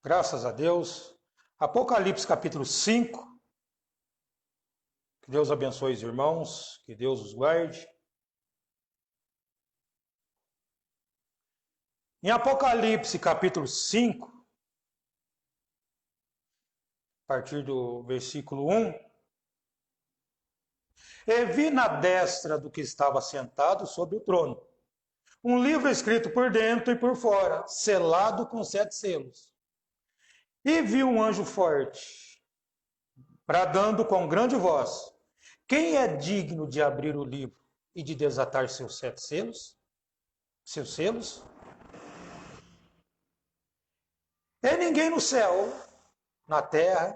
Graças a Deus. Apocalipse capítulo 5. Que Deus abençoe os irmãos, que Deus os guarde. Em Apocalipse capítulo 5, a partir do versículo 1, e vi na destra do que estava sentado sobre o trono um livro escrito por dentro e por fora, selado com 7 selos. E vi um anjo forte, bradando com grande voz: quem é digno de abrir o livro e de desatar seus 7 selos? Seus selos? E ninguém no céu, na terra,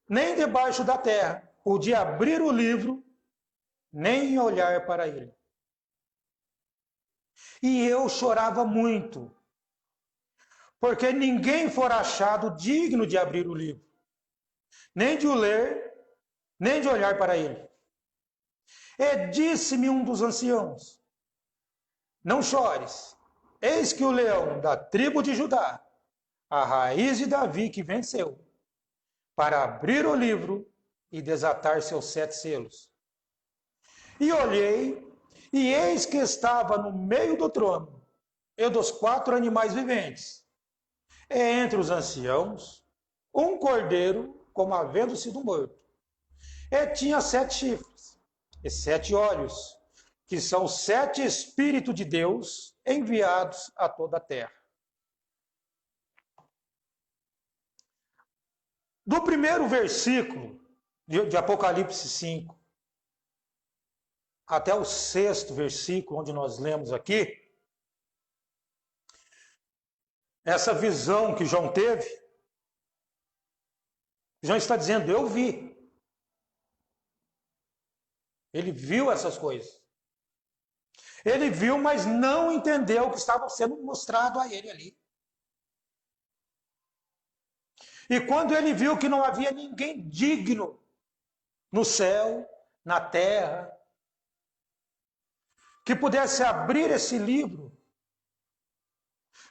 nem debaixo da terra podia abrir o livro, nem olhar para ele. E eu chorava muito, porque ninguém fora achado digno de abrir o livro, nem de o ler, nem de olhar para ele. E disse-me um dos anciãos: não chores, eis que o leão da tribo de Judá, a raiz de Davi que venceu, para abrir o livro e desatar seus 7 selos. E olhei, e eis que estava no meio do trono, e dos 4 animais viventes, e entre os anciãos, um cordeiro, como havendo sido morto. E tinha 7 chifres, e 7 olhos, que são 7 Espíritos de Deus enviados a toda a terra. Do primeiro versículo de Apocalipse 5 até o 6º versículo, onde nós lemos aqui, essa visão que João teve, João está dizendo: eu vi. Ele viu essas coisas. Ele viu, mas não entendeu o que estava sendo mostrado a ele ali. E quando ele viu que não havia ninguém digno no céu, na terra, que pudesse abrir esse livro,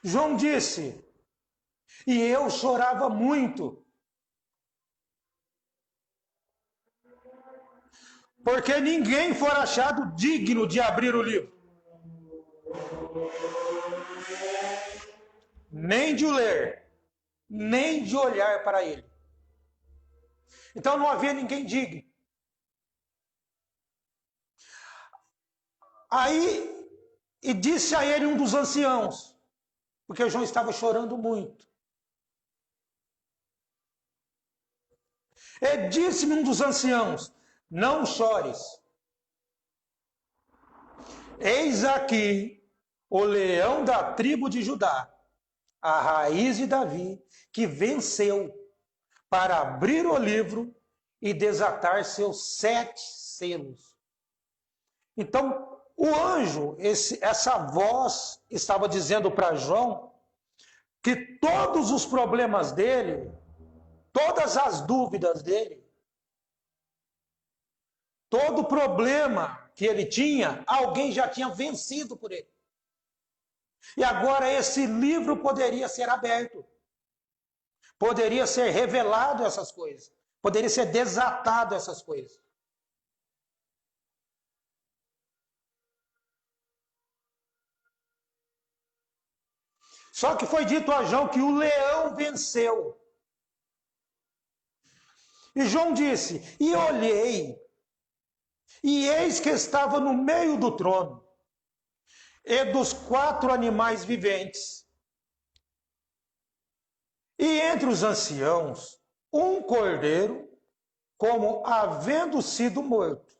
João disse: e eu chorava muito, porque ninguém for achado digno de abrir o livro, nem de o ler, nem de olhar para ele. Então não havia ninguém digno. Aí, e disse a ele um dos anciãos, porque João estava chorando muito. E disse-me um dos anciãos: não chores. Eis aqui o leão da tribo de Judá, a raiz de Davi, que venceu para abrir o livro e desatar seus 7 selos. Então, o anjo, essa voz, estava dizendo para João que todos os problemas dele, todas as dúvidas dele, todo problema que ele tinha, alguém já tinha vencido por ele. E agora esse livro poderia ser aberto. Poderia ser revelado essas coisas. Poderia ser desatado essas coisas. Só que foi dito a João que o leão venceu. E João disse: e olhei, e eis que estava no meio do trono, e dos 4 animais viventes, e entre os anciãos, um cordeiro, como havendo sido morto.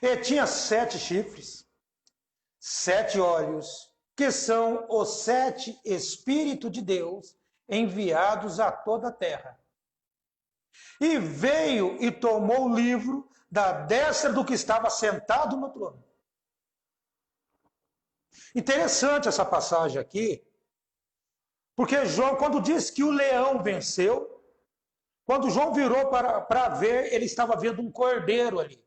E tinha 7 chifres, 7 olhos, que são os 7 Espíritos de Deus enviados a toda a terra. E veio e tomou o livro da destra do que estava sentado no trono. Interessante essa passagem aqui, porque João, quando disse que o leão venceu, quando João virou para ver, ele estava vendo um cordeiro ali.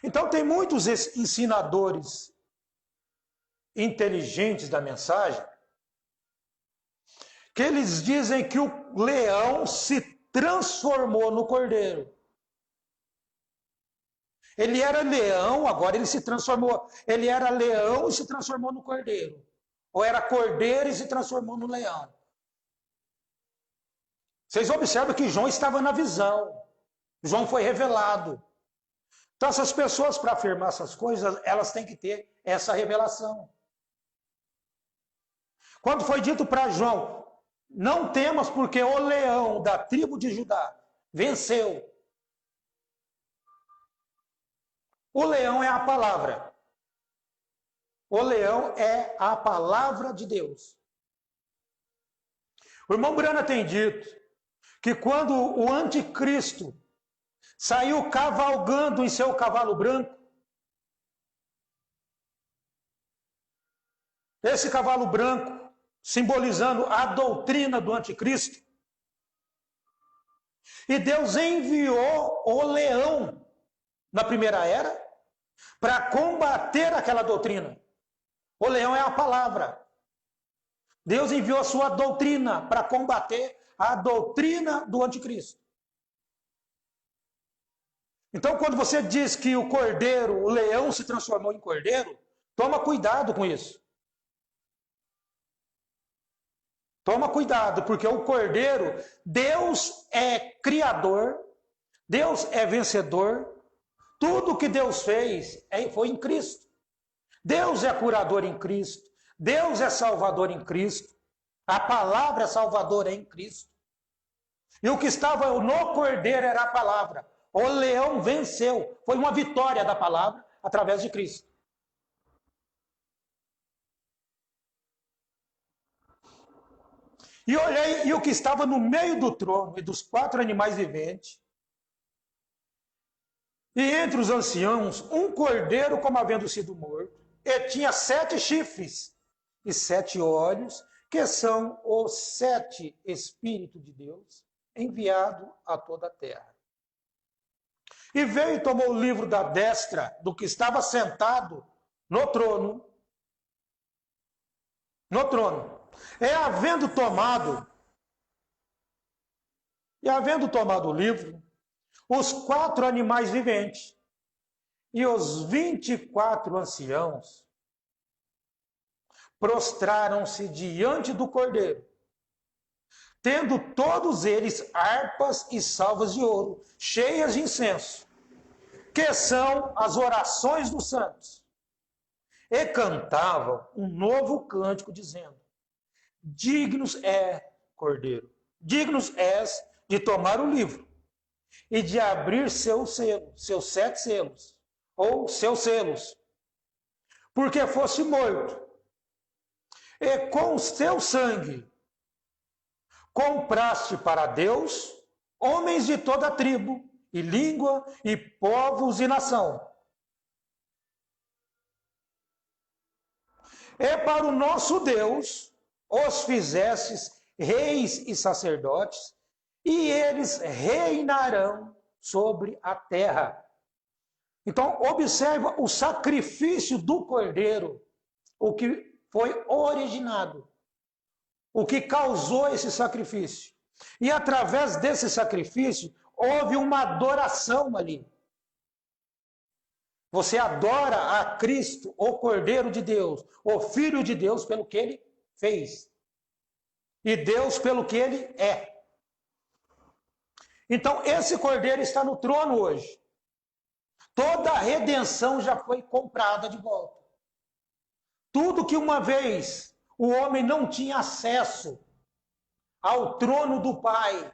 Então tem muitos ensinadores inteligentes da mensagem que eles dizem que o leão se transformou no cordeiro. Ele era leão, agora ele se transformou. Ele era leão e se transformou no cordeiro. Ou era cordeiro e se transformou no leão. Vocês observam que João estava na visão. João foi revelado. Então essas pessoas, para afirmar essas coisas, elas têm que ter essa revelação. Quando foi dito para João, não temas porque o leão da tribo de Judá venceu. O leão é a palavra. O leão é a palavra de Deus. O irmão Brana tem dito que quando o anticristo saiu cavalgando em seu cavalo branco, esse cavalo branco simbolizando a doutrina do anticristo, e Deus enviou o leão na primeira era para combater aquela doutrina. O leão é a palavra. Deus enviou a sua doutrina para combater a doutrina do anticristo. Então, quando você diz que o cordeiro, o leão se transformou em cordeiro, toma cuidado com isso. Toma cuidado, porque o cordeiro, Deus é criador, Deus é vencedor, tudo que Deus fez foi em Cristo. Deus é curador em Cristo, Deus é salvador em Cristo, a palavra salvadora é em Cristo. E o que estava no cordeiro era a palavra. O leão venceu, foi uma vitória da palavra através de Cristo. E olhei, e o que estava no meio do trono e dos 4 animais viventes, e entre os anciãos, um cordeiro como havendo sido morto, e tinha 7 chifres e 7 olhos, que são os 7 Espíritos de Deus, enviado a toda a terra. E veio e tomou o livro da destra do que estava sentado no trono. No trono. E havendo tomado o livro, os 4 animais viventes e os 24 anciãos prostraram-se diante do cordeiro, tendo todos eles harpas e salvas de ouro, cheias de incenso, que são as orações dos santos. E cantavam um novo cântico, dizendo: dignos é, cordeiro, dignos és de tomar o livro e de abrir seus 7 selos, ou seus selos, porque fosse morto, e com o seu sangue compraste para Deus homens de toda tribo, e língua, e povos, e nação. E para o nosso Deus os fizestes reis e sacerdotes, e eles reinarão sobre a terra. Então, observa o sacrifício do cordeiro, o que foi originado, o que causou esse sacrifício. E através desse sacrifício, houve uma adoração ali. Você adora a Cristo, o Cordeiro de Deus, o Filho de Deus, pelo que ele fez. E Deus pelo que ele é. Então, esse Cordeiro está no trono hoje. Toda a redenção já foi comprada de volta. Tudo que uma vez o homem não tinha acesso ao trono do Pai,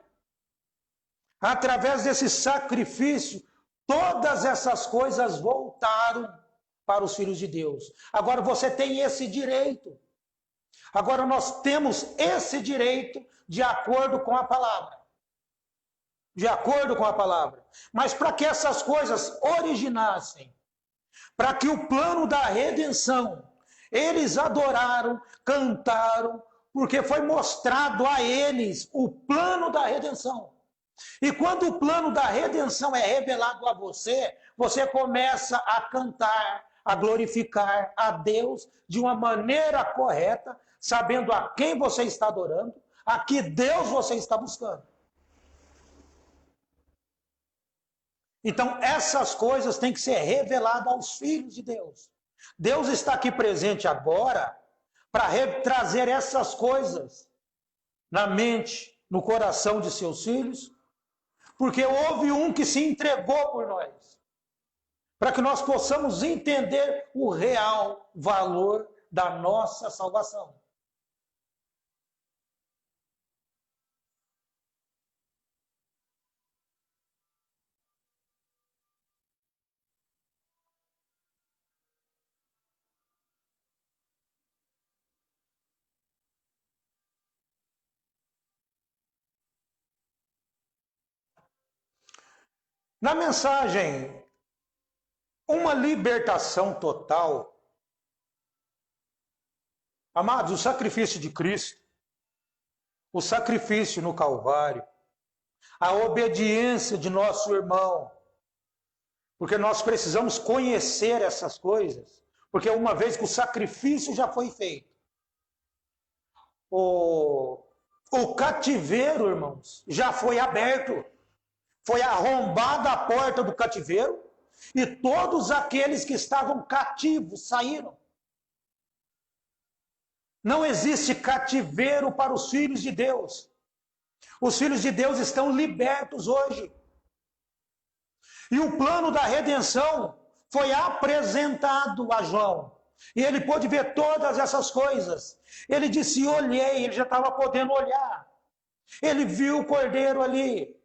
através desse sacrifício, todas essas coisas voltaram para os filhos de Deus. Agora você tem esse direito. Agora nós temos esse direito de acordo com a palavra. De acordo com a palavra. Mas para que essas coisas originassem, para que o plano da redenção, eles adoraram, cantaram, porque foi mostrado a eles o plano da redenção. E quando o plano da redenção é revelado a você, você começa a cantar, a glorificar a Deus de uma maneira correta, sabendo a quem você está adorando, A que Deus você está buscando? Então, essas coisas têm que ser reveladas aos filhos de Deus. Deus está aqui presente agora para trazer essas coisas na mente, no coração de seus filhos, porque houve um que se entregou por nós, para que nós possamos entender o real valor da nossa salvação. Na mensagem, uma libertação total, amados, o sacrifício de Cristo, o sacrifício no Calvário, a obediência de nosso irmão, porque nós precisamos conhecer essas coisas, porque uma vez que o sacrifício já foi feito, o cativeiro, irmãos, já foi aberto. Foi arrombada a porta do cativeiro e todos aqueles que estavam cativos saíram. Não existe cativeiro para os filhos de Deus. Os filhos de Deus estão libertos hoje. E o plano da redenção foi apresentado a João. E ele pôde ver todas essas coisas. Ele disse, olhei, ele já estava podendo olhar. Ele viu o cordeiro ali.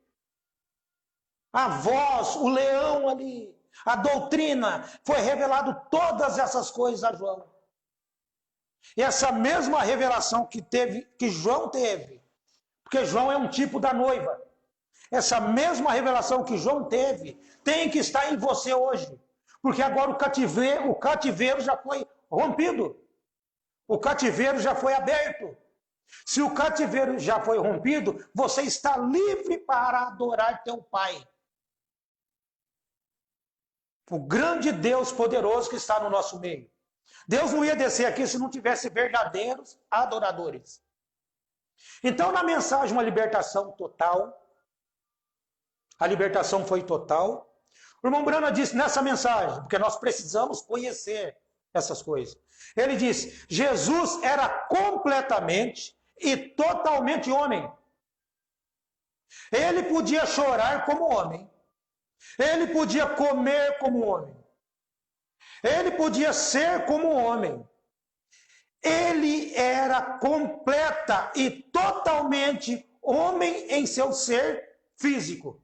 A voz, o leão ali, a doutrina, foi revelado todas essas coisas a João. E essa mesma revelação que João teve, porque João é um tipo da noiva, essa mesma revelação que João teve, tem que estar em você hoje. Porque agora o cativeiro já foi rompido. O cativeiro já foi aberto. Se o cativeiro já foi rompido, você está livre para adorar teu Pai. O grande Deus poderoso que está no nosso meio. Deus não ia descer aqui se não tivesse verdadeiros adoradores. Então, na mensagem, uma libertação total. A libertação foi total. O irmão Brana disse nessa mensagem, porque nós precisamos conhecer essas coisas. Ele disse, Jesus era completamente e totalmente homem. Ele podia chorar como homem. Ele podia comer como homem. Ele podia ser como homem. Ele era completa e totalmente homem em seu ser físico.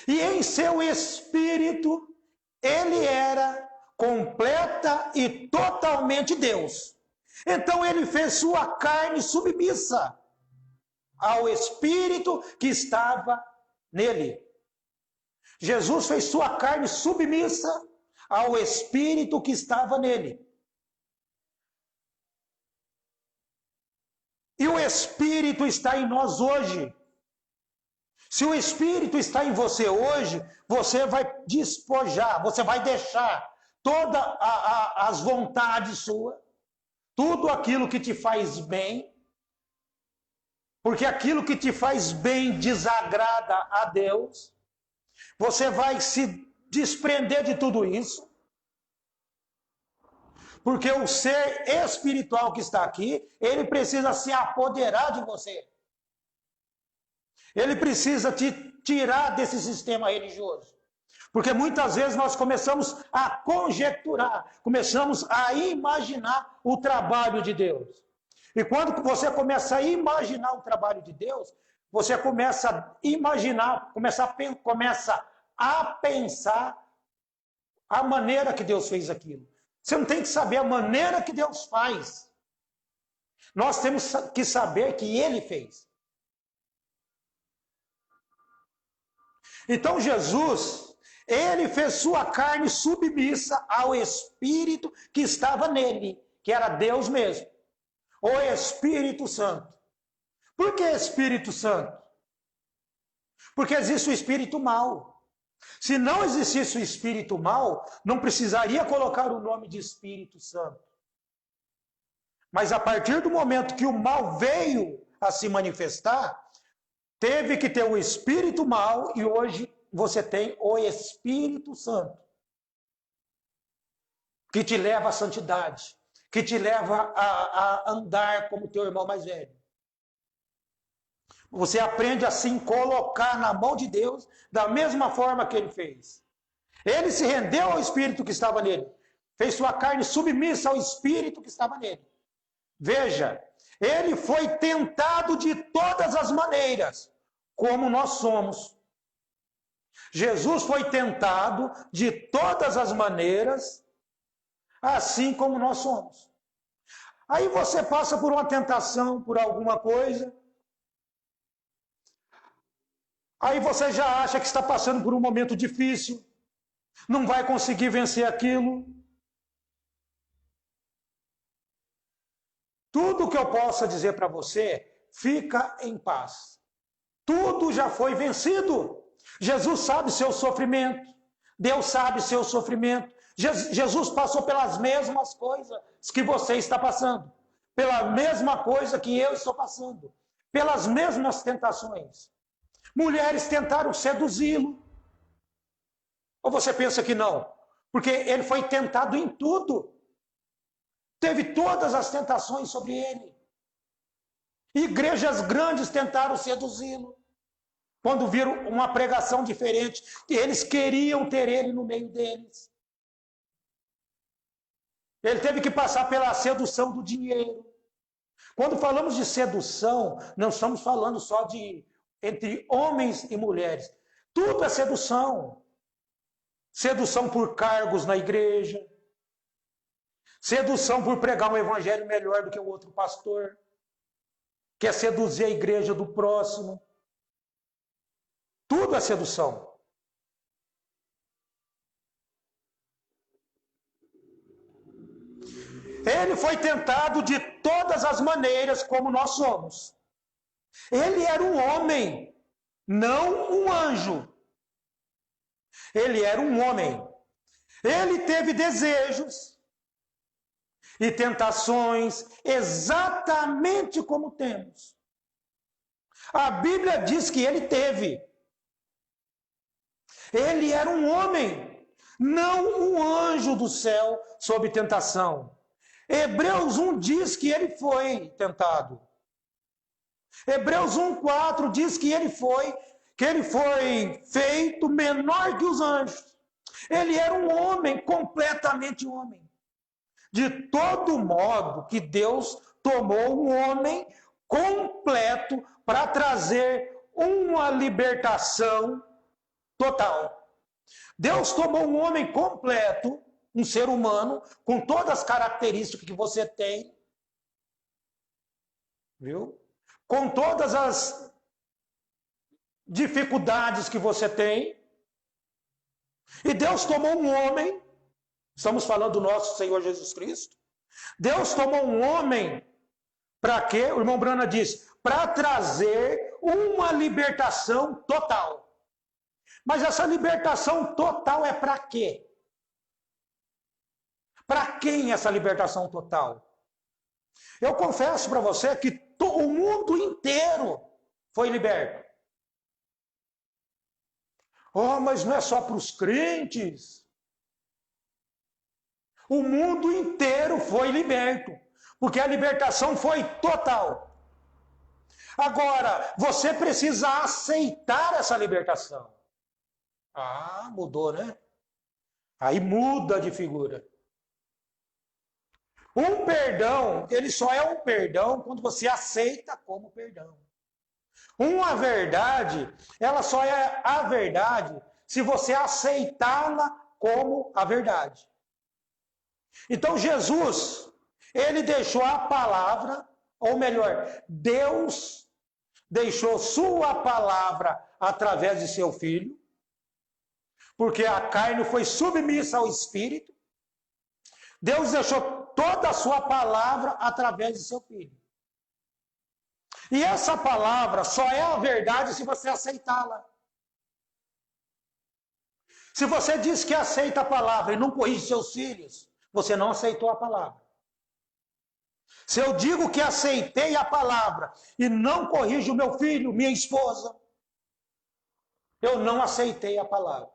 E em seu espírito, ele era completa e totalmente Deus. Então ele fez sua carne submissa ao Espírito que estava nele. Jesus fez sua carne submissa ao Espírito que estava nele. E o Espírito está em nós hoje. Se o Espírito está em você hoje, você vai despojar, você vai deixar todas as vontades suas, tudo aquilo que te faz bem, porque aquilo que te faz bem desagrada a Deus. Você vai se desprender de tudo isso. Porque o ser espiritual que está aqui, ele precisa se apoderar de você. Ele precisa te tirar desse sistema religioso. Porque muitas vezes nós começamos a conjecturar, começamos a imaginar o trabalho de Deus. E quando você começa a imaginar o trabalho de Deus, você começa a imaginar, começa a pensar a maneira que Deus fez aquilo. Você não tem que saber a maneira que Deus faz. Nós temos que saber que Ele fez. Então Jesus, Ele fez sua carne submissa ao Espírito que estava nele, que era Deus mesmo. O Espírito Santo. Por que Espírito Santo? Porque existe o Espírito mau. Se não existisse o Espírito mau, não precisaria colocar o nome de Espírito Santo. Mas a partir do momento que o mal veio a se manifestar, teve que ter o espírito mal e hoje você tem o Espírito Santo, que te leva à santidade, que te leva a andar como teu irmão mais velho. Você aprende a se colocar na mão de Deus da mesma forma que ele fez. Ele se rendeu ao Espírito que estava nele, fez sua carne submissa ao Espírito que estava nele. Veja, ele foi tentado de todas as maneiras, como nós somos. Jesus foi tentado de todas as maneiras, assim como nós somos. Aí você passa por uma tentação, por alguma coisa, aí você já acha que está passando por um momento difícil, não vai conseguir vencer aquilo. Tudo que eu possa dizer para você, fica em paz. Tudo já foi vencido. Jesus sabe seu sofrimento. Deus sabe seu sofrimento. Jesus passou pelas mesmas coisas que você está passando. Pela mesma coisa que eu estou passando. Pelas mesmas tentações. Mulheres tentaram seduzi-lo. Ou você pensa que não? Porque ele foi tentado em tudo. Teve todas as tentações sobre ele. Igrejas grandes tentaram seduzi-lo. Quando viram uma pregação diferente, eles queriam ter ele no meio deles. Ele teve que passar pela sedução do dinheiro. Quando falamos de sedução, não estamos falando só de entre homens e mulheres. Tudo é sedução. Sedução por cargos na igreja. Sedução por pregar um evangelho melhor do que o outro pastor. Quer seduzir a igreja do próximo. Tudo é sedução. Ele foi tentado de todas as maneiras como nós somos. Ele era um homem, não um anjo. Ele era um homem. Ele teve desejos e tentações exatamente como temos. A Bíblia diz que ele teve. Ele era um homem, não um anjo do céu sob tentação. Hebreus 1 diz que ele foi tentado. Hebreus 1:4 diz que ele foi feito menor que os anjos. Ele era um homem, completamente homem. De todo modo que Deus tomou um homem completo para trazer uma libertação total. Deus tomou um homem completo, um ser humano, com todas as características que você tem, viu? Com todas as dificuldades que você tem. E Deus tomou um homem, estamos falando do nosso Senhor Jesus Cristo. Deus tomou um homem, para quê? O irmão Brana diz, para trazer uma libertação total. Mas essa libertação total é para quê? Para quem essa libertação total? Eu confesso para você que o mundo inteiro foi liberto. Oh, mas não é só para os crentes. O mundo inteiro foi liberto, porque a libertação foi total. Agora, você precisa aceitar essa libertação. Ah, mudou, né? Aí muda de figura. Um perdão, ele só é um perdão quando você aceita como perdão. Uma verdade, ela só é a verdade se você aceitá-la como a verdade. Então Jesus, ele deixou a palavra, ou melhor, Deus deixou sua palavra através de seu filho, porque a carne foi submissa ao espírito. Deus deixou toda a sua palavra através de seu filho. E essa palavra só é a verdade se você aceitá-la. Se você diz que aceita a palavra e não corrige seus filhos, você não aceitou a palavra. Se eu digo que aceitei a palavra e não corrijo meu filho, minha esposa, eu não aceitei a palavra.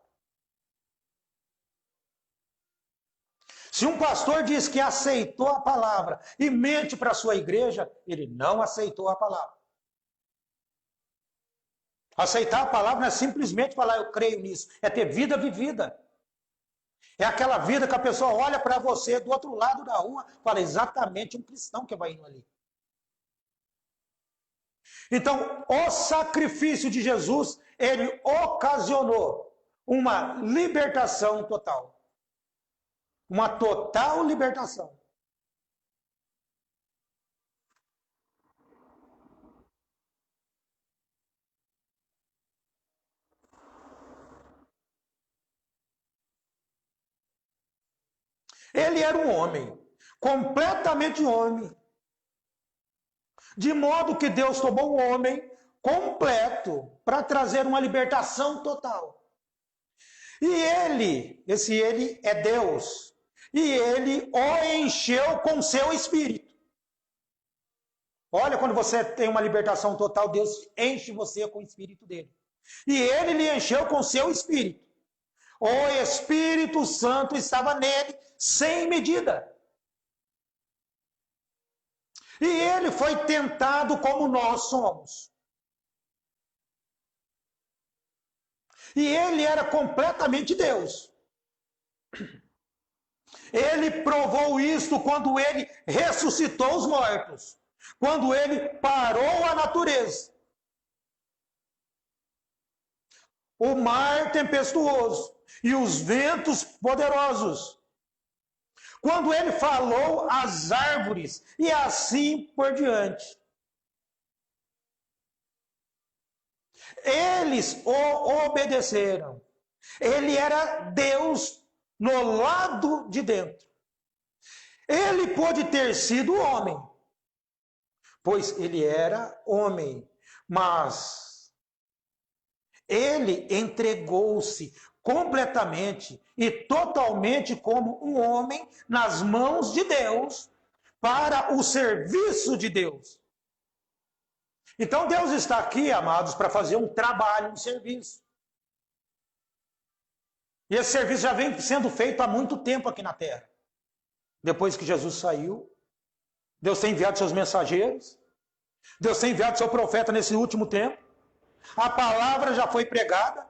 Se um pastor diz que aceitou a palavra e mente para a sua igreja, ele não aceitou a palavra. Aceitar a palavra não é simplesmente falar eu creio nisso, é ter vida vivida. É aquela vida que a pessoa olha para você do outro lado da rua, fala exatamente um cristão que vai indo ali. Então, o sacrifício de Jesus, ele ocasionou uma libertação total. Uma total libertação. Ele era um homem, completamente homem. De modo que Deus tomou um homem completo para trazer uma libertação total. E esse ele é Deus. E ele o encheu com seu espírito. Olha, quando você tem uma libertação total, Deus enche você com o espírito dele. E ele lhe encheu com seu espírito. O Espírito Santo estava nele sem medida. E ele foi tentado como nós somos. E ele era completamente Deus. Ele provou isto quando ele ressuscitou os mortos. Quando ele parou a natureza. O mar tempestuoso e os ventos poderosos. Quando ele falou às árvores e assim por diante. Eles o obedeceram. Ele era Deus no lado de dentro. Ele pôde ter sido homem, pois ele era homem, mas ele entregou-se completamente e totalmente como um homem nas mãos de Deus para o serviço de Deus. Então Deus está aqui, amados, para fazer um trabalho, um serviço. E esse serviço já vem sendo feito há muito tempo aqui na terra. Depois que Jesus saiu, Deus tem enviado seus mensageiros, Deus tem enviado seu profeta nesse último tempo, a palavra já foi pregada.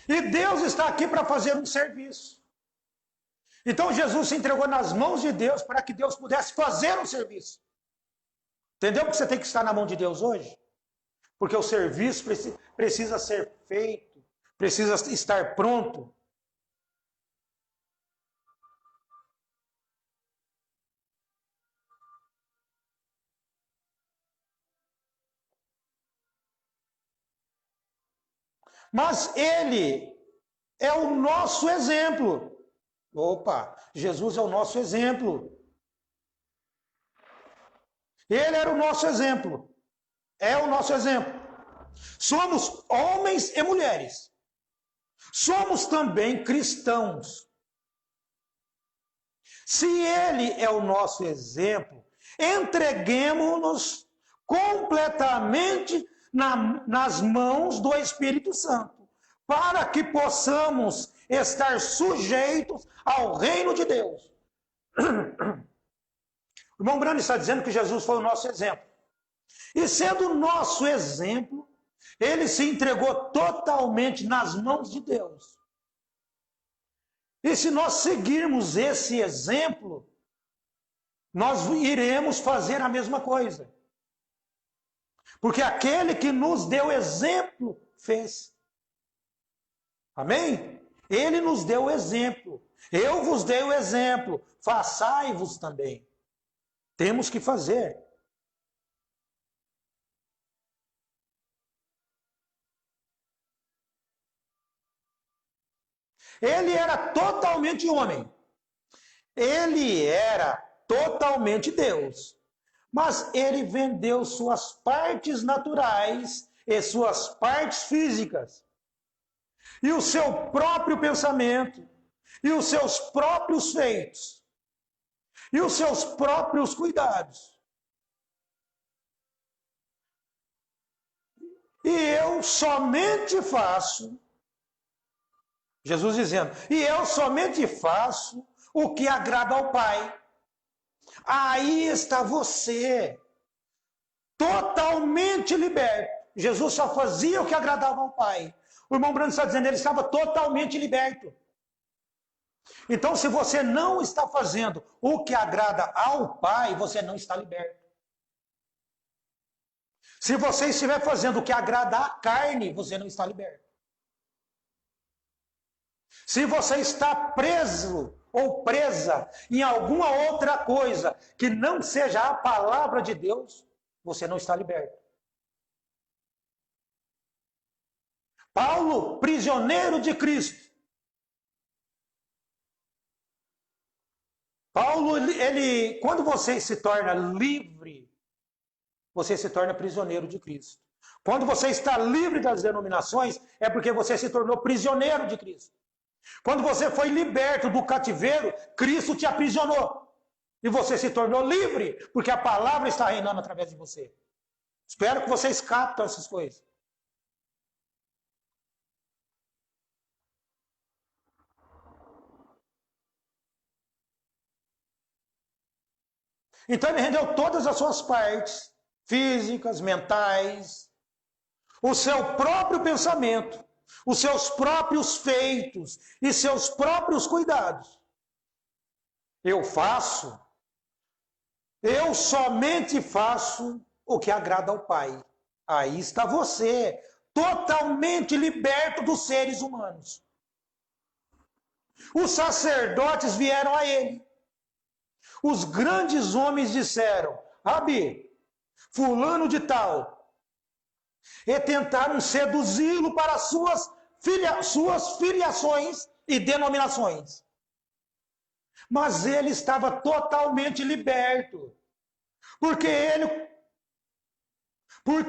E Deus está aqui para fazer um serviço. Então Jesus se entregou nas mãos de Deus para que Deus pudesse fazer um serviço. Entendeu que você tem que estar na mão de Deus hoje? Porque o serviço precisa ser feito, precisa estar pronto. Mas ele é o nosso exemplo. Opa, Jesus é o nosso exemplo. Ele era o nosso exemplo. É o nosso exemplo. Somos homens e mulheres. Somos também cristãos. Se ele é o nosso exemplo, entreguemos-nos completamente nas mãos do Espírito Santo, para que possamos estar sujeitos ao reino de Deus. O irmão Brando está dizendo que Jesus foi o nosso exemplo. E sendo o nosso exemplo, ele se entregou totalmente nas mãos de Deus. E se nós seguirmos esse exemplo, nós iremos fazer a mesma coisa. Porque aquele que nos deu exemplo fez. Amém? Ele nos deu o exemplo. Eu vos dei o exemplo. Façai-vos também. Temos que fazer. Ele era totalmente homem. Ele era totalmente Deus. Mas ele vendeu suas partes naturais e suas partes físicas. E o seu próprio pensamento. e os seus próprios feitos, e os seus próprios cuidados. E eu somente faço, Jesus dizendo, e eu somente faço o que agrada ao Pai. Aí está você, totalmente liberto. Jesus só fazia o que agradava ao Pai. O irmão Brando está dizendo, ele estava totalmente liberto. Então, se você não está fazendo o que agrada ao Pai, você não está liberto. Se você estiver fazendo o que agrada à carne, você não está liberto. Se você está preso ou presa em alguma outra coisa que não seja a palavra de Deus, você não está liberto. Paulo, prisioneiro de Cristo. Paulo, quando você se torna livre, você se torna prisioneiro de Cristo. Quando você está livre das denominações, é porque você se tornou prisioneiro de Cristo. Quando você foi liberto do cativeiro, Cristo te aprisionou. E você se tornou livre, porque a palavra está reinando através de você. Espero que vocês captem essas coisas. Então ele rendeu todas as suas partes, físicas, mentais, o seu próprio pensamento, os seus próprios feitos e seus próprios cuidados. Eu somente faço o que agrada ao Pai. Aí está você, totalmente liberto dos seres humanos. Os sacerdotes vieram a ele. Os grandes homens disseram, Rabi, fulano de tal, e tentaram seduzi-lo para suas filiações e denominações. Mas ele estava totalmente liberto, porque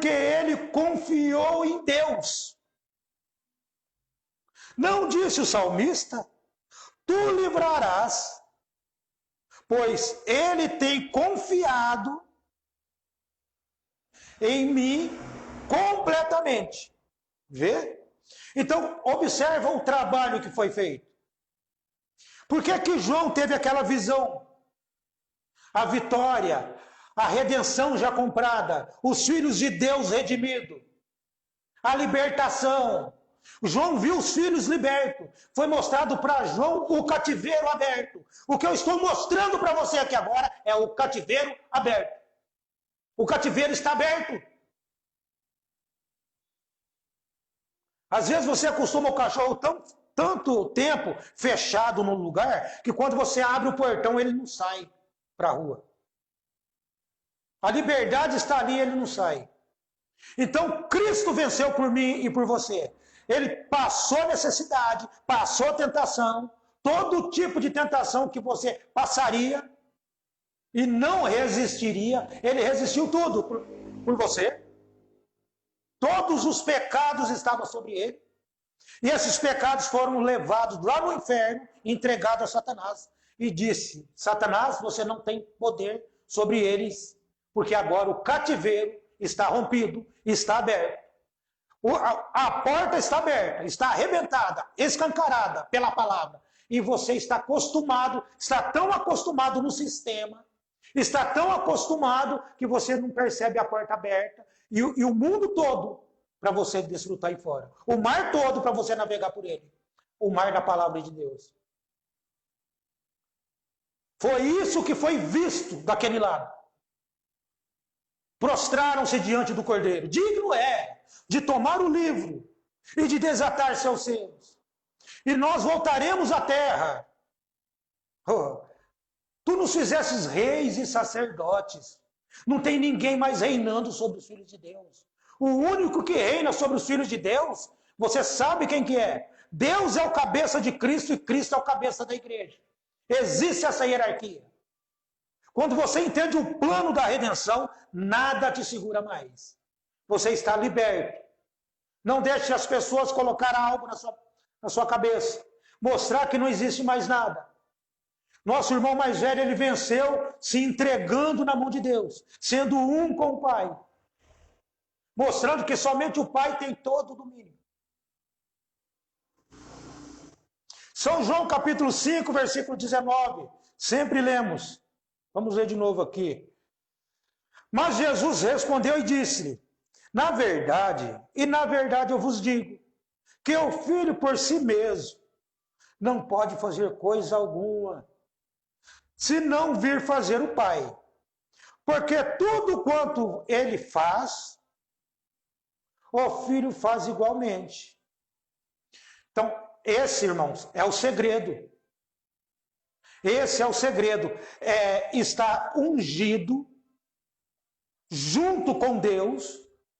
ele confiou em Deus. Não disse o salmista, tu livrarás, pois ele tem confiado em mim completamente. Vê? Então, observa o trabalho que foi feito. Por que João teve aquela visão? A vitória, a redenção já comprada, os filhos de Deus redimidos, a libertação. João viu os filhos libertos. Foi mostrado para João o cativeiro aberto. O que eu estou mostrando para você aqui agora é o cativeiro aberto. O cativeiro está aberto. Às vezes você acostuma o cachorro tanto tempo fechado no lugar que quando você abre o portão ele não sai para a rua. A liberdade está ali, ele não sai. Então Cristo venceu por mim e por você. Ele passou necessidade, passou tentação, todo tipo de tentação que você passaria e não resistiria, ele resistiu tudo por você. Todos os pecados estavam sobre ele. E esses pecados foram levados lá no inferno, entregados a Satanás. E disse, Satanás, você não tem poder sobre eles, porque agora o cativeiro está rompido, está aberto. A porta está aberta, está arrebentada, escancarada pela palavra. E você está acostumado, está tão acostumado no sistema, está tão acostumado que você não percebe a porta aberta e o mundo todo para você desfrutar aí fora. O mar todo para você navegar por ele. O mar da palavra de Deus. Foi isso que foi visto daquele lado. Prostraram-se diante do Cordeiro. Digno é de tomar o livro e de desatar seus selos. E nós voltaremos à terra. Oh, tu nos fizesses reis e sacerdotes. Não tem ninguém mais reinando sobre os filhos de Deus. O único que reina sobre os filhos de Deus, você sabe quem que é? Deus é o cabeça de Cristo e Cristo é o cabeça da igreja. Existe essa hierarquia. Quando você entende o plano da redenção, nada te segura mais. Você está liberto. Não deixe as pessoas colocar algo na sua cabeça. Mostrar que não existe mais nada. Nosso irmão mais velho, ele venceu se entregando na mão de Deus, sendo um com o Pai. Mostrando que somente o Pai tem todo o domínio. São João capítulo 5, versículo 19. Sempre lemos. Vamos ler de novo aqui. Mas Jesus respondeu e disse-lhe: na verdade eu vos digo, que o Filho por si mesmo não pode fazer coisa alguma, se não vir fazer o Pai. Porque tudo quanto ele faz, o Filho faz igualmente. Então, esse, irmãos, é o segredo. Esse é o segredo. Está ungido, junto com Deus,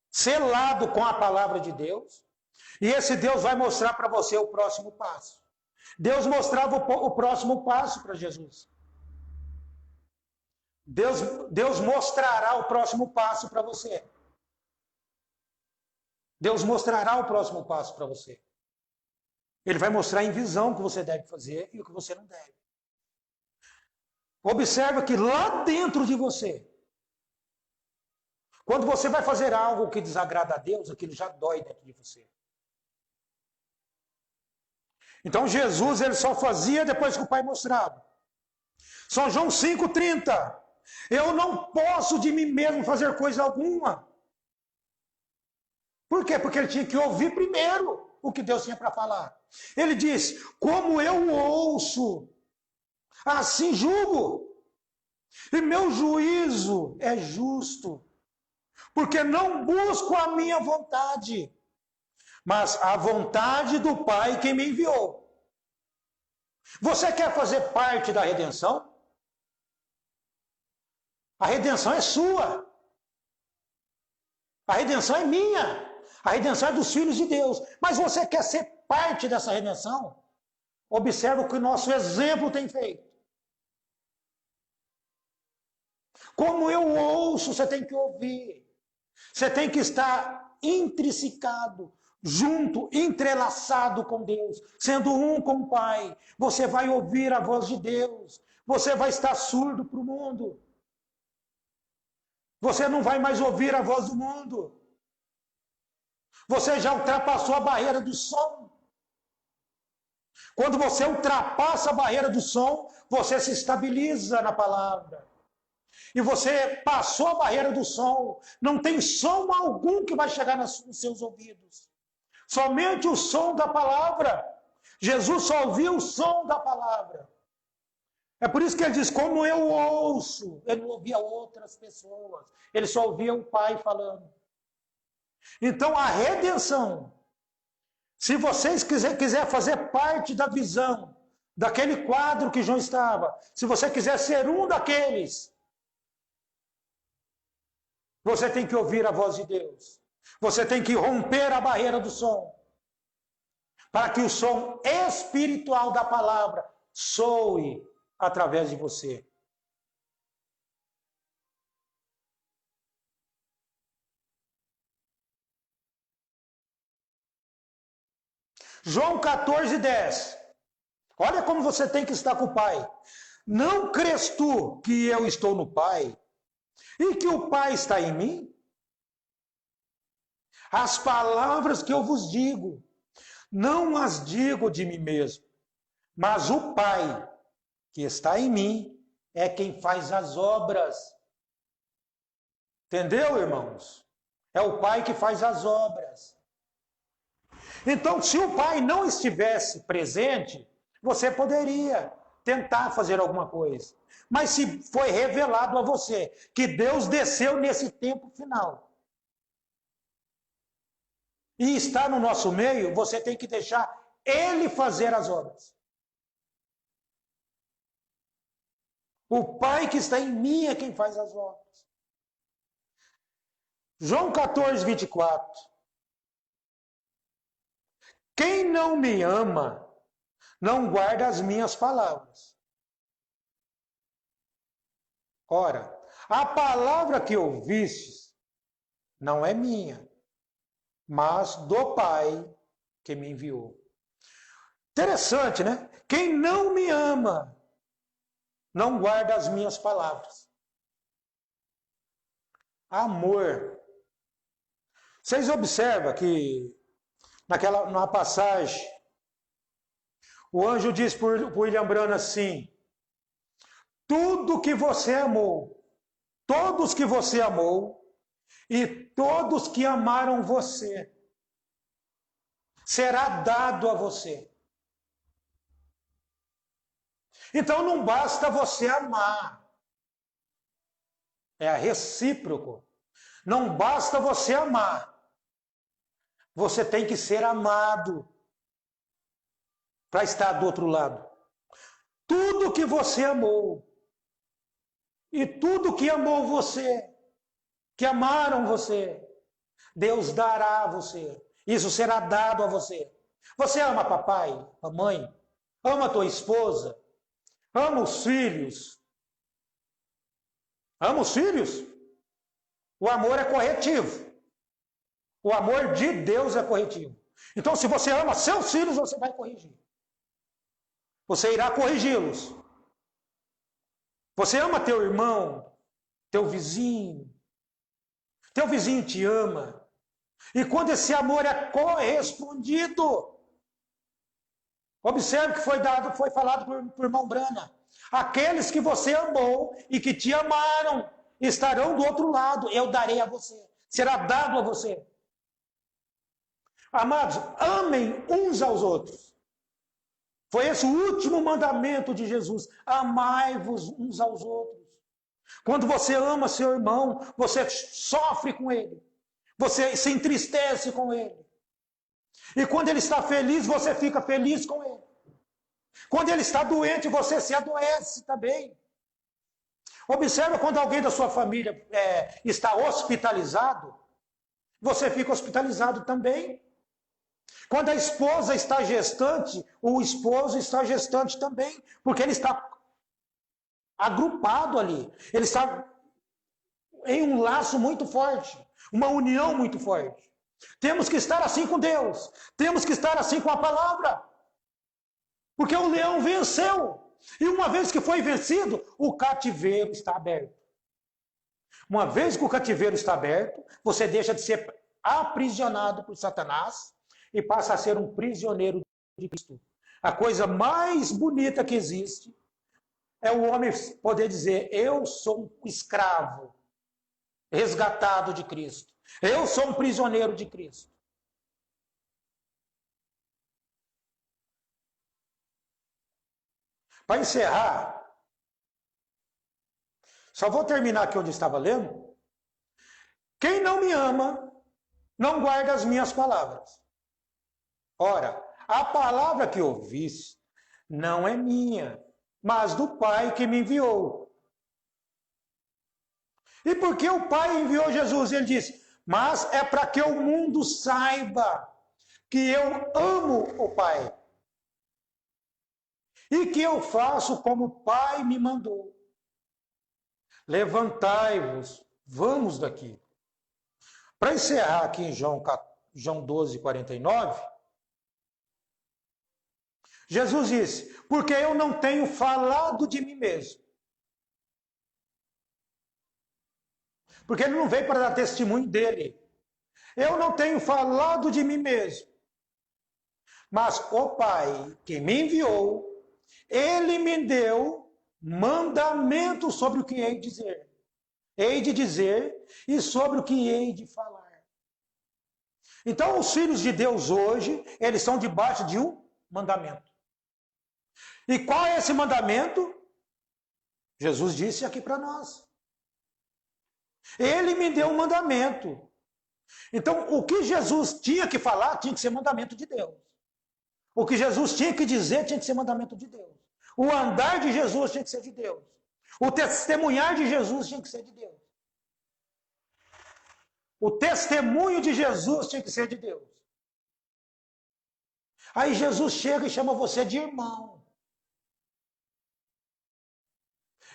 selado com a palavra de Deus, e esse Deus vai mostrar para você o próximo passo. Deus mostrava o próximo passo para Jesus. Deus mostrará o próximo passo para você. Deus mostrará o próximo passo para você. Ele vai mostrar em visão o que você deve fazer e o que você não deve. Observa que lá dentro de você, quando você vai fazer algo que desagrada a Deus, aquilo já dói dentro de você. Então Jesus, ele só fazia depois que o Pai mostrava. São João 5,30. Eu não posso de mim mesmo fazer coisa alguma. Por quê? Porque ele tinha que ouvir primeiro o que Deus tinha para falar. Ele diz: como eu ouço, assim julgo. E meu juízo é justo. Porque não busco a minha vontade, mas a vontade do Pai que me enviou. Você quer fazer parte da redenção? A redenção é sua. A redenção é minha. A redenção é dos filhos de Deus. Mas você quer ser parte dessa redenção? Observa o que o nosso exemplo tem feito. Como eu ouço, você tem que ouvir. Você tem que estar intrinsecado, junto, entrelaçado com Deus, sendo um com o Pai. Você vai ouvir a voz de Deus. Você vai estar surdo para o mundo. Você não vai mais ouvir a voz do mundo. Você já ultrapassou a barreira do som. Quando você ultrapassa a barreira do som, você se estabiliza na palavra. E você passou a barreira do som. Não tem som algum que vai chegar nos seus ouvidos. Somente o som da palavra. Jesus só ouviu o som da palavra. É por isso que ele diz: como eu ouço. Ele não ouvia outras pessoas. Ele só ouvia o Pai falando. Então a redenção, se vocês quiser fazer parte da visão, daquele quadro que João estava, se você quiser ser um daqueles, você tem que ouvir a voz de Deus. Você tem que romper a barreira do som, para que o som espiritual da palavra soe através de você. João 14:10. Olha como você tem que estar com o Pai. Não crês tu que eu estou no Pai e que o Pai está em mim? As palavras que eu vos digo, não as digo de mim mesmo, mas o Pai que está em mim é quem faz as obras. Entendeu, irmãos? É o Pai que faz as obras. Então, se o Pai não estivesse presente, você poderia tentar fazer alguma coisa. Mas se foi revelado a você que Deus desceu nesse tempo final e está no nosso meio, você tem que deixar Ele fazer as obras. O Pai que está em mim é quem faz as obras. João 14:24. Quem não me ama, não guarda as minhas palavras. Ora, a palavra que ouvistes não é minha, mas do Pai que me enviou. Interessante, né? Quem não me ama, não guarda as minhas palavras. Amor. Vocês observam que numa passagem, o anjo diz para William Branham assim: tudo que você amou, todos que você amou e todos que amaram você, será dado a você. Então não basta você amar, é recíproco. Não basta você amar, você tem que ser amado para estar do outro lado. Tudo que você amou e tudo que amou você, que amaram você, Deus dará a você. Isso será dado a você. Você ama papai, mamãe? Ama tua esposa? Ama os filhos? Ama os filhos? O amor é corretivo. O amor de Deus é corretivo. Então, se você ama seus filhos, você vai corrigir. Você irá corrigi-los. Você ama teu irmão, teu vizinho. Teu vizinho te ama. E quando esse amor é correspondido, observe que foi falado por irmão Brana. Aqueles que você amou e que te amaram estarão do outro lado. Eu darei a você. Será dado a você. Amados, amem uns aos outros. Foi esse o último mandamento de Jesus. Amai-vos uns aos outros. Quando você ama seu irmão, você sofre com ele. Você se entristece com ele. E quando ele está feliz, você fica feliz com ele. Quando ele está doente, você se adoece também. Observa quando alguém da sua família está hospitalizado, você fica hospitalizado também. Quando a esposa está gestante, o esposo está gestante também, porque ele está agrupado ali. Ele está em um laço muito forte, uma união muito forte. Temos que estar assim com Deus. Temos que estar assim com a palavra. Porque o leão venceu. E uma vez que foi vencido, o cativeiro está aberto. Uma vez que o cativeiro está aberto, você deixa de ser aprisionado por Satanás e passa a ser um prisioneiro de Cristo. A coisa mais bonita que existe é o homem poder dizer: eu sou um escravo resgatado de Cristo. Eu sou um prisioneiro de Cristo. Para encerrar, só vou terminar aqui onde estava lendo. Quem não me ama, não guarda as minhas palavras. Ora, a palavra que ouviste não é minha, mas do Pai que me enviou. E por que o Pai enviou Jesus? Ele disse: mas é para que o mundo saiba que eu amo o Pai. E que eu faço como o Pai me mandou. Levantai-vos, vamos daqui. Para encerrar aqui em João 12, 49, Jesus disse: porque eu não tenho falado de mim mesmo. Porque ele não veio para dar testemunho dele. Eu não tenho falado de mim mesmo. Mas o Pai que me enviou, ele me deu mandamento sobre o que hei de dizer. Hei de dizer e sobre o que hei de falar. Então, os filhos de Deus hoje, eles estão debaixo de um mandamento. E qual é esse mandamento? Jesus disse aqui para nós. Ele me deu um mandamento. Então, o que Jesus tinha que falar tinha que ser mandamento de Deus. O que Jesus tinha que dizer tinha que ser mandamento de Deus. O andar de Jesus tinha que ser de Deus. O testemunhar de Jesus tinha que ser de Deus. O testemunho de Jesus tinha que ser de Deus. Aí Jesus chega e chama você de irmão.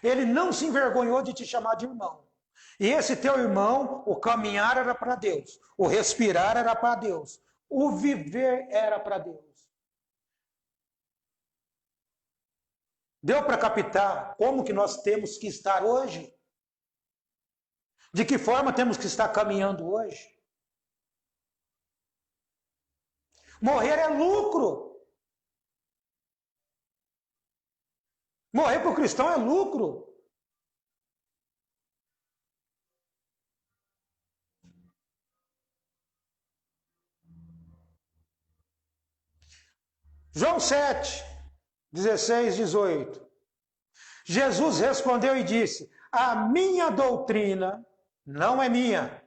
Ele não se envergonhou de te chamar de irmão. E esse teu irmão, o caminhar era para Deus. O respirar era para Deus. O viver era para Deus. Deu para captar como que nós temos que estar hoje? De que forma temos que estar caminhando hoje? Morrer é lucro. Morrer para o cristão é lucro. João 7, 16, 18. Jesus respondeu e disse: a minha doutrina não é minha.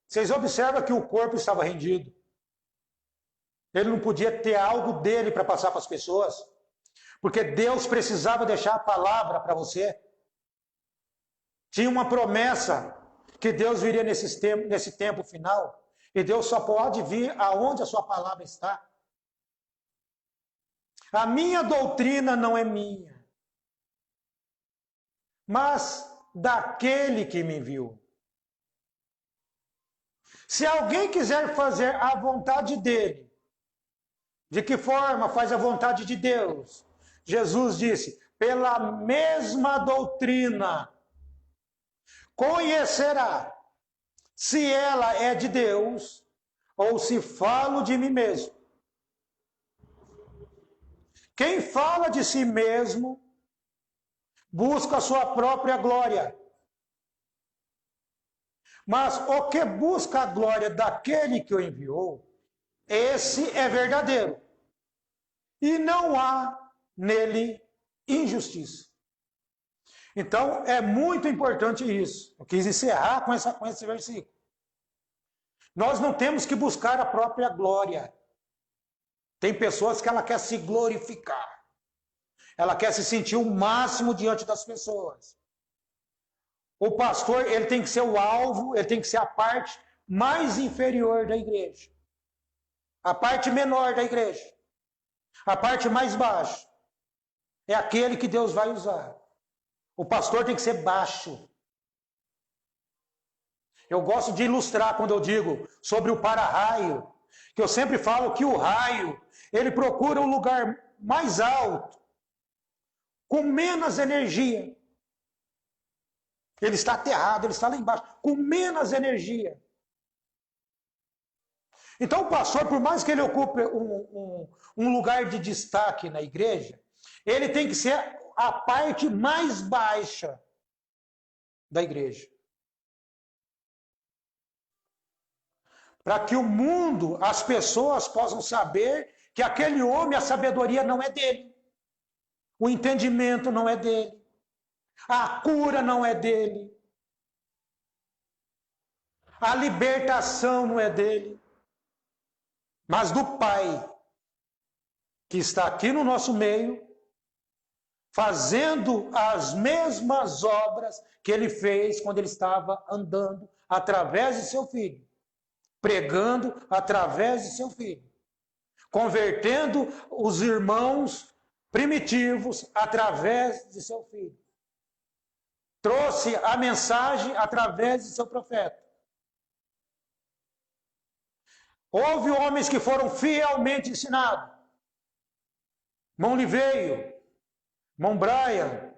Vocês observam que o corpo estava rendido. Ele não podia ter algo dele para passar para as pessoas. Porque Deus precisava deixar a palavra para você. Tinha uma promessa que Deus viria nesse tempo final. E Deus só pode vir aonde a sua palavra está. A minha doutrina não é minha, mas daquele que me enviou. Se alguém quiser fazer a vontade dele, de que forma faz a vontade de Deus? Jesus disse: pela mesma doutrina conhecerá se ela é de Deus ou se falo de mim mesmo. Quem fala de si mesmo busca a sua própria glória. Mas o que busca a glória daquele que o enviou, esse é verdadeiro. E não há nele injustiça. Então, é muito importante isso. Eu quis encerrar com esse versículo. Nós não temos que buscar a própria glória. Tem pessoas que ela quer se glorificar. Ela quer se sentir o máximo diante das pessoas. O pastor, ele tem que ser o alvo, ele tem que ser a parte mais inferior da igreja. A parte menor da igreja. A parte mais baixa. É aquele que Deus vai usar. O pastor tem que ser baixo. Eu gosto de ilustrar quando eu digo sobre o para-raio, que eu sempre falo que o raio, ele procura um lugar mais alto, com menos energia. Ele está aterrado, ele está lá embaixo, com menos energia. Então o pastor, por mais que ele ocupe um lugar de destaque na igreja, ele tem que ser a parte mais baixa da igreja. Para que o mundo, as pessoas possam saber que aquele homem, a sabedoria não é dele. O entendimento não é dele. A cura não é dele. A libertação não é dele. Mas do Pai, que está aqui no nosso meio, fazendo as mesmas obras que ele fez quando ele estava andando através de seu filho. Pregando através de seu filho. Convertendo os irmãos primitivos através de seu filho. Trouxe a mensagem através de seu profeta. Houve homens que foram fielmente ensinados. Irmão Liveio, irmão Brian,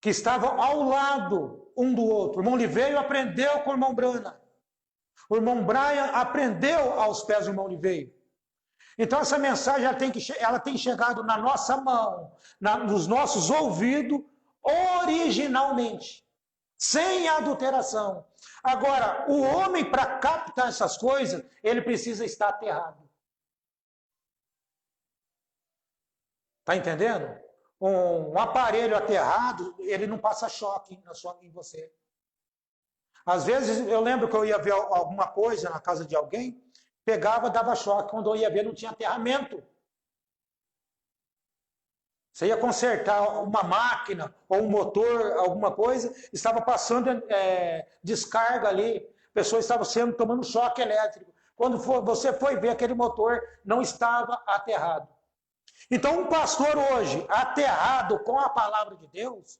que estavam ao lado um do outro. O irmão Liveio aprendeu com o irmão Brana. O irmão Brian aprendeu aos pés do irmão Liveio. Então essa mensagem ela tem chegado na nossa mão, nos nossos ouvidos, originalmente, sem adulteração. Agora, o homem, para captar essas coisas, ele precisa estar aterrado. Está entendendo? Um aparelho aterrado, ele não passa choque em você. Às vezes, eu lembro que eu ia ver alguma coisa na casa de alguém, pegava, dava choque. Quando eu ia ver, não tinha aterramento. Você ia consertar uma máquina ou um motor, alguma coisa, estava passando descarga ali, a pessoa estava tomando choque elétrico. Quando você foi ver, aquele motor não estava aterrado. Então, um pastor hoje, aterrado com a palavra de Deus,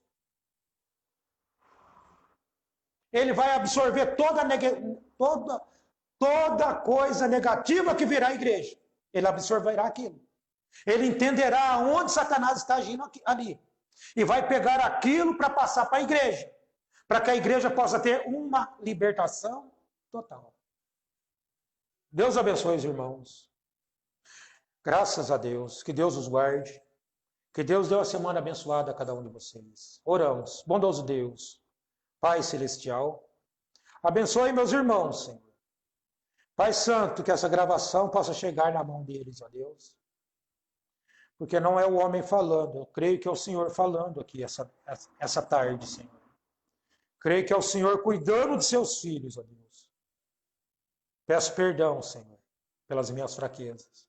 ele vai absorver toda coisa negativa que virá à igreja. Ele absorverá aquilo. Ele entenderá onde Satanás está agindo ali. E vai pegar aquilo para passar para a igreja. Para que a igreja possa ter uma libertação total. Deus abençoe os irmãos. Graças a Deus. Que Deus os guarde. Que Deus dê uma semana abençoada a cada um de vocês. Oramos. Bondoso Deus, Pai Celestial, abençoe meus irmãos, Senhor. Pai Santo, que essa gravação possa chegar na mão deles, ó Deus. Porque não é o homem falando, eu creio que é o Senhor falando aqui essa tarde, Senhor. Creio que é o Senhor cuidando de seus filhos, ó Deus. Peço perdão, Senhor, pelas minhas fraquezas.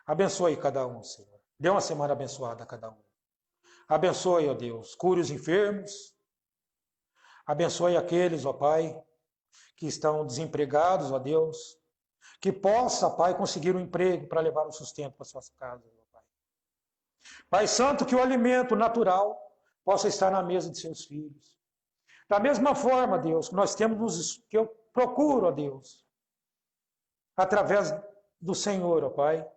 Abençoe cada um, Senhor. Dê uma semana abençoada a cada um. Abençoe, ó Deus, cure os enfermos. Abençoe aqueles, ó Pai, que estão desempregados, ó Deus. Que possa, Pai, conseguir um emprego para levar o sustento para suas casas, ó Pai. Pai Santo, que o alimento natural possa estar na mesa de seus filhos. Da mesma forma, Deus, que eu procuro, ó Deus, através do Senhor, ó Pai,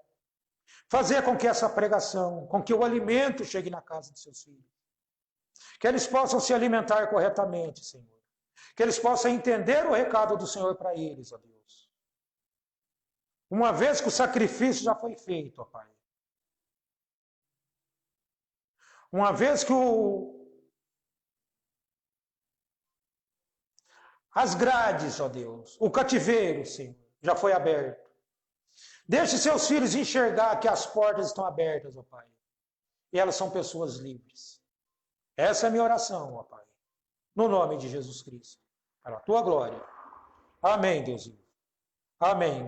fazer com que essa pregação, com que o alimento chegue na casa de seus filhos. Que eles possam se alimentar corretamente, Senhor. Que eles possam entender o recado do Senhor para eles, ó Deus. Uma vez que o sacrifício já foi feito, ó Pai. Uma vez que as grades, ó Deus, o cativeiro, Senhor, já foi aberto. Deixe seus filhos enxergar que as portas estão abertas, ó Pai. E elas são pessoas livres. Essa é a minha oração, ó Pai. No nome de Jesus Cristo. Para a tua glória. Amém, Deus. Amém.